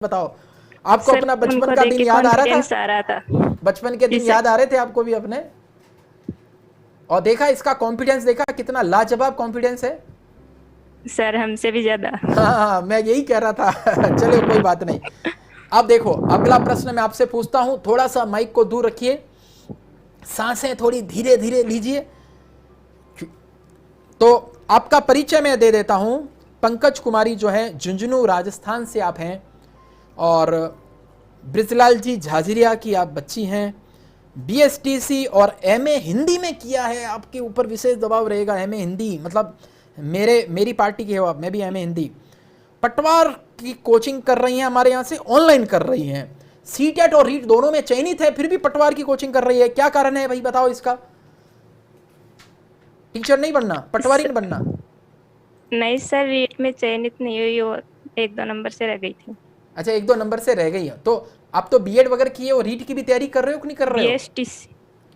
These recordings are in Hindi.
बताओ, आपको सर अपना बचपन उनको का देख दिन के याद आ रहा कॉन्फिडेंस था? आ रहा था। बचपन के जी दिन सर। याद आ रहे थे आपको भी अपने? और देखा इसका कॉन्फिडेंस, देखा कितना लाजवाब कॉन्फिडेंस है। सर हमसे भी ज्यादा। हाँ हाँ, मैं यही कह रहा था। चलिए कोई बात नहीं। अब देखो अगला प्रश्न मैं आपसे पूछता हूं, थोड़ा सा माइक को दूर रखिए, सांसें थोड़ी धीरे धीरे लीजिए। तो आपका परिचय मैं दे देता हूं। पंकज कुमारी जो है झुंझुनू राजस्थान से आप हैं, और ब्रिजलाल जी झाझरिया की आप बच्ची हैं। बीएसटीसी और एमए हिंदी में किया है, आपके ऊपर विशेष दबाव रहेगा। एमए हिंदी मतलब मेरी पार्टी के हो आप, मैं भी एमए हिंदी। पटवार की कोचिंग कर रही हैं, हमारे यहाँ से ऑनलाइन कर रही हैं। सीटेट और रीट दोनों में चयनित है, फिर भी पटवार की कोचिंग कर रही है। क्या कारण है भाई बताओ इसका? टीचर नहीं बनना, पटवारी स- नहीं बनना? नहीं सर, रीट में चयनित नहीं हुई वो, 1-2 नंबर से रह गई थी। अच्छा, 1-2 नंबर से रह गई है। तो आप तो बीएड वगैरह किए हो, रीट की भी तैयारी कर रहे हो कि नहीं कर रहे हो? बीएसटीसी,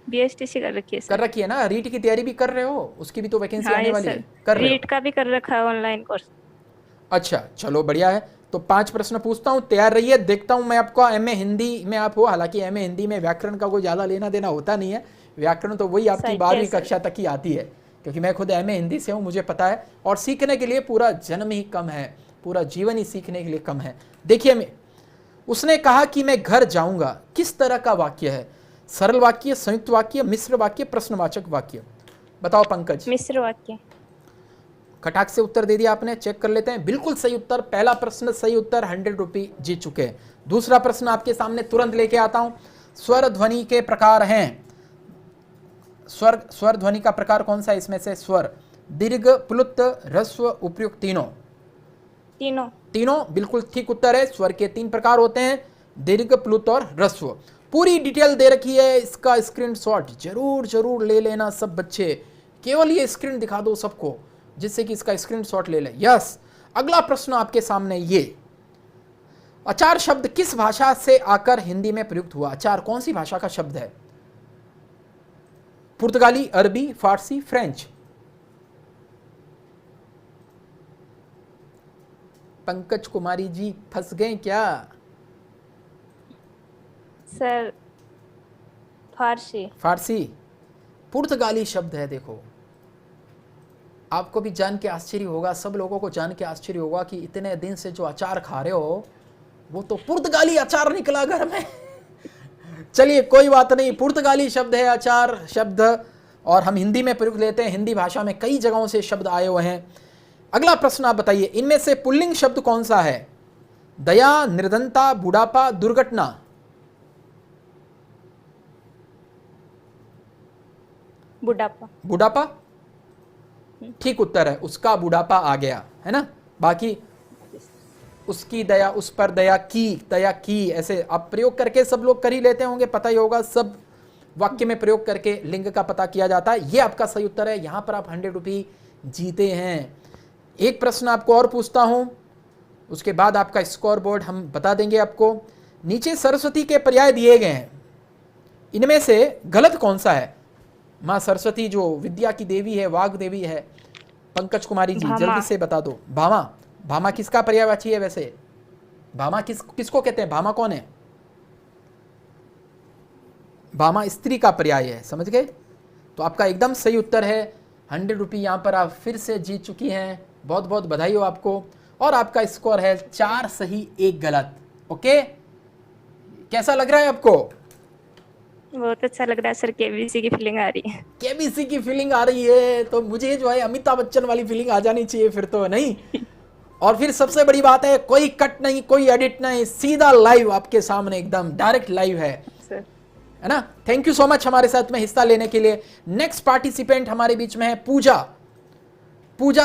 बीएसटीसी कर रखी है कर सर। रखी है ना, रीट की तैयारी भी कर रहे हो, उसकी भी तो वैकेंसी हाँ आने ये वाली सर, है, कर रहे हो? रीट का भी कर रखा है ऑनलाइन कोर्स। अच्छा चलो बढ़िया है। तो 5 प्रश्न पूछता हूँ, तैयार रहिए। देखता हूँ मैं आपको एमए हिंदी में आप हो, हालांकि एमए हिंदी में व्याकरण का कोई ज़्यादा लेना देना होता नहीं है। व्याकरण तो वही आपकी साहित्य है 12वीं सर। कक्षा तक ही आती है, क्योंकि मैं खुद एमए हिंदी से हूँ, मुझे पता है। और सीखने के लिए पूरा जन्म ही कम है, पूरा जीवन ही सीखने के लिए कम है। देखिए मैं, उसने कहा कि मैं घर जाऊंगा, किस तरह का वाक्य है? सरल वाक्य, संयुक्त वाक्य, मिश्र वाक्य, प्रश्नवाचक वाक्य? बताओ पंकज। मिश्र वाक्य। खटाक से उत्तर दे दिया आपने, चेक कर लेते हैं। बिल्कुल सही उत्तर, पहला प्रश्न सही उत्तर, 100 रुपये जीत चुके हैं। दूसरा प्रश्न आपके सामने तुरंत लेके आता हूं। स्वर ध्वनि के प्रकार हैं। स्वर ध्वनि का प्रकार कौन सा है इसमें से? स्वर, दीर्घ, प्लुत, ह्रस्व, उपयुक्त, तीनों? तीनों। तीनों बिल्कुल ठीक उत्तर है। स्वर के 3 प्रकार होते हैं, दीर्घ, प्लुत और ह्रस्व। पूरी डिटेल दे रखी है, इसका स्क्रीनशॉट जरूर जरूर ले लेना सब बच्चे। केवल ये स्क्रीन दिखा दो सबको, जिससे कि इसका स्क्रीनशॉट ले लें। यस, अगला प्रश्न आपके सामने ये, अचार शब्द किस भाषा से आकर हिंदी में प्रयुक्त हुआ? अचार कौन सी भाषा का शब्द है? पुर्तगाली, अरबी, फारसी, फ्रेंच? पंकज कुमारी जी फंस गए क्या? सर फारसी। फारसी? पुर्तगाली शब्द है। देखो, आपको भी जान के आश्चर्य होगा, सब लोगों को जान के आश्चर्य होगा कि इतने दिन से जो अचार खा रहे हो वो तो पुर्तगाली अचार निकला घर में। चलिए कोई बात नहीं, पुर्तगाली शब्द है अचार शब्द, और हम हिंदी में प्रयुक्त लेते हैं। हिंदी भाषा में कई जगहों से शब्द आए हुए हैं। अगला प्रश्न आप बताइए, इनमें से पुल्लिंग शब्द कौन सा है? दया, निर्धनता, बुढ़ापा, दुर्घटना? बुढ़ापा। बुढ़ापा ठीक उत्तर है, उसका बुढ़ापा आ गया है ना। बाकी उसकी दया, उस पर दया की, दया की, ऐसे आप प्रयोग करके सब लोग कर ही लेते होंगे, पता ही होगा। सब वाक्य में प्रयोग करके लिंग का पता किया जाता है। ये आपका सही उत्तर है, यहां पर आप 100 रुपये जीते हैं। एक प्रश्न आपको और पूछता हूं, उसके बाद आपका स्कोर बोर्ड हम बता देंगे आपको। नीचे सरस्वती के पर्याय दिए गए हैं, इनमें से गलत कौन सा है? माँ सरस्वती जो विद्या की देवी है, वाग देवी है। पंकज कुमारी जी भामा। जल्दी से बता दो। भामा? भामा किसका पर्यायवाची है वैसे? भामा किसको कहते हैं? भामा कौन है? भामा स्त्री का पर्याय है, समझ गए? तो आपका एकदम सही उत्तर है। 100 रुपये यहाँ पर आप फिर से जीत चुकी हैं, बहुत बहुत बधाई हो आपको। और आपका स्कोर है 4 सही 1 गलत। ओके, कैसा लग रहा है आपको? बहुत अच्छा लग रहा है सर, केबीसी की फीलिंग आ रही है। केबीसी की फीलिंग आ रही है? तो मुझे जो है अमिताभ बच्चन वाली फीलिंग आ जानी चाहिए फिर तो, नहीं? और फिर सबसे बड़ी बात है, कोई कट नहीं, कोई एडिट नहीं, सीधा लाइव आपके सामने, एकदम डायरेक्ट लाइव सर है ना। थैंक यू सो मच हमारे साथ में हिस्सा लेने के लिए। नेक्स्ट पार्टिसिपेंट हमारे बीच में है पूजा। पूजा